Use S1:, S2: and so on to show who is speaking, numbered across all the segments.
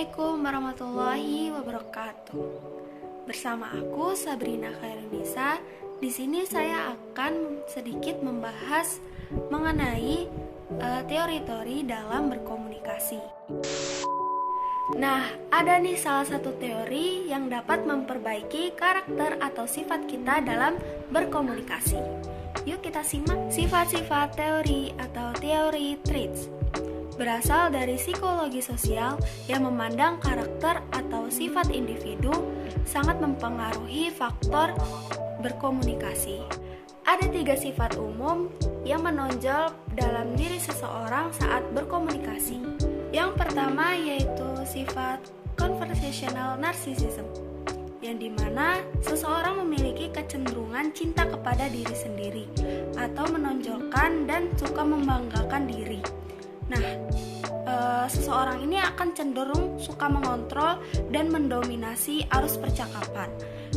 S1: Assalamualaikum warahmatullahi wabarakatuh. Bersama aku Sabrina Khairunisa. Di sini saya akan sedikit membahas mengenai teori-teori dalam berkomunikasi. Nah, ada nih salah satu teori yang dapat memperbaiki karakter atau sifat kita dalam berkomunikasi. Yuk kita simak sifat-sifat teori atau teori traits. Berasal dari psikologi sosial yang memandang karakter atau sifat individu sangat mempengaruhi faktor berkomunikasi. Ada 3 sifat umum yang menonjol dalam diri seseorang saat berkomunikasi. Yang pertama yaitu sifat conversational narcissism, yang dimana seseorang memiliki kecenderungan cinta kepada diri sendiri atau menonjolkan dan suka membanggakan diri. Nah, seseorang ini akan cenderung suka mengontrol dan mendominasi arus percakapan,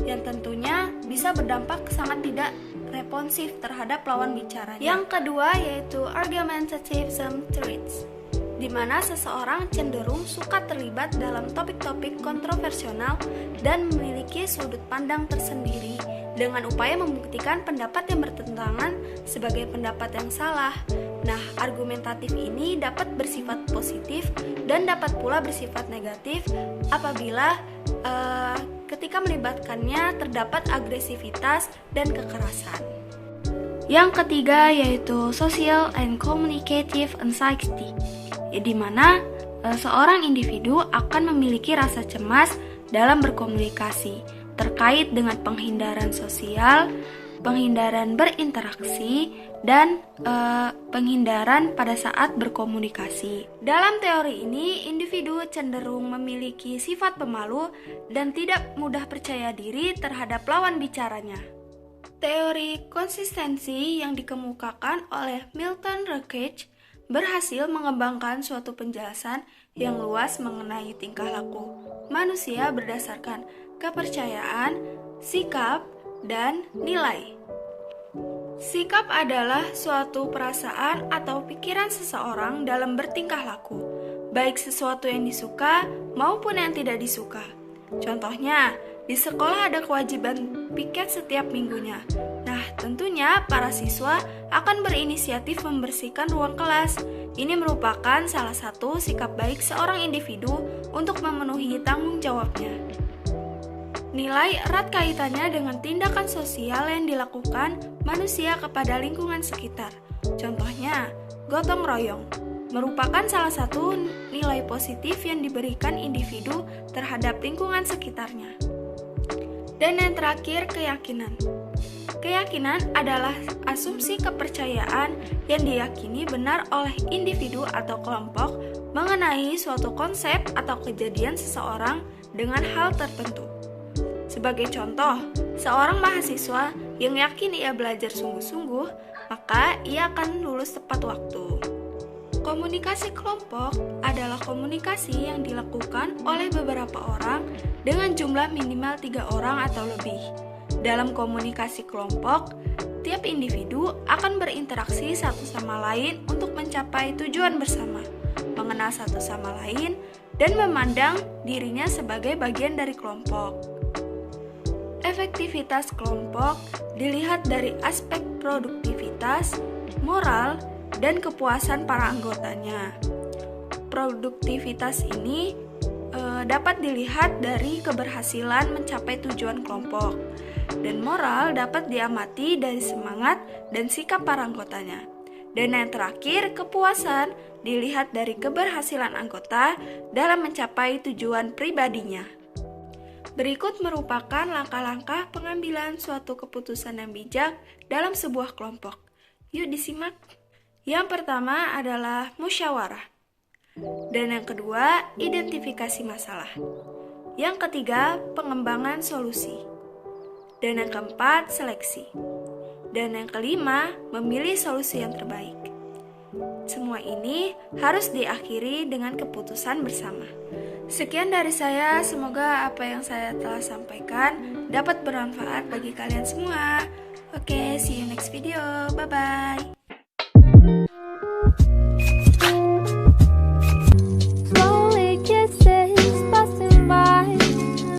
S1: yang tentunya bisa berdampak sangat tidak responsif terhadap lawan bicaranya. Yang kedua yaitu argumentative traits, di mana seseorang cenderung suka terlibat dalam topik-topik kontroversial dan memiliki sudut pandang tersendiri dengan upaya membuktikan pendapat yang bertentangan sebagai pendapat yang salah. Nah, argumentatif ini dapat bersifat positif dan dapat pula bersifat negatif apabila ketika melibatkannya terdapat agresivitas dan kekerasan. Yang ketiga yaitu social and communicative anxiety, di mana seorang individu akan memiliki rasa cemas dalam berkomunikasi terkait dengan penghindaran sosial, penghindaran berinteraksi, dan penghindaran pada saat berkomunikasi. Dalam teori ini, individu cenderung memiliki sifat pemalu dan tidak mudah percaya diri terhadap lawan bicaranya. Teori konsistensi yang dikemukakan oleh Milton Erskine berhasil mengembangkan suatu penjelasan yang luas mengenai tingkah laku manusia berdasarkan kepercayaan, sikap, dan nilai. Sikap adalah suatu perasaan atau pikiran seseorang dalam bertingkah laku, baik sesuatu yang disuka maupun yang tidak disuka. Contohnya, di sekolah ada kewajiban piket setiap minggunya. Nah, tentunya para siswa akan berinisiatif membersihkan ruang kelas. Ini merupakan salah satu sikap baik seorang individu untuk memenuhi tanggung jawabnya. Nilai erat kaitannya dengan tindakan sosial yang dilakukan manusia kepada lingkungan sekitar. Contohnya, gotong royong merupakan salah satu nilai positif yang diberikan individu terhadap lingkungan sekitarnya. Dan yang terakhir, keyakinan. Keyakinan adalah asumsi kepercayaan yang diyakini benar oleh individu atau kelompok mengenai suatu konsep atau kejadian seseorang dengan hal tertentu. Sebagai contoh, seorang mahasiswa yang yakin ia belajar sungguh-sungguh, maka ia akan lulus tepat waktu. Komunikasi kelompok adalah komunikasi yang dilakukan oleh beberapa orang dengan jumlah minimal 3 orang atau lebih. Dalam komunikasi kelompok, tiap individu akan berinteraksi satu sama lain untuk mencapai tujuan bersama, mengenal satu sama lain, dan memandang dirinya sebagai bagian dari kelompok. Efektivitas kelompok dilihat dari aspek produktivitas, moral, dan kepuasan para anggotanya. Produktivitas ini dapat dilihat dari keberhasilan mencapai tujuan kelompok, dan moral dapat diamati dari semangat dan sikap para anggotanya. Dan yang terakhir, kepuasan dilihat dari keberhasilan anggota dalam mencapai tujuan pribadinya. Berikut merupakan langkah-langkah pengambilan suatu keputusan yang bijak dalam sebuah kelompok. Yuk disimak. Yang pertama adalah musyawarah. Dan yang kedua, identifikasi masalah. Yang ketiga, pengembangan solusi. Dan yang keempat, seleksi. Dan yang kelima, memilih solusi yang terbaik. Semua ini harus diakhiri dengan keputusan bersama. Sekian dari saya, semoga apa yang saya telah sampaikan dapat bermanfaat bagi kalian semua. Oke, see you next video. Bye-bye.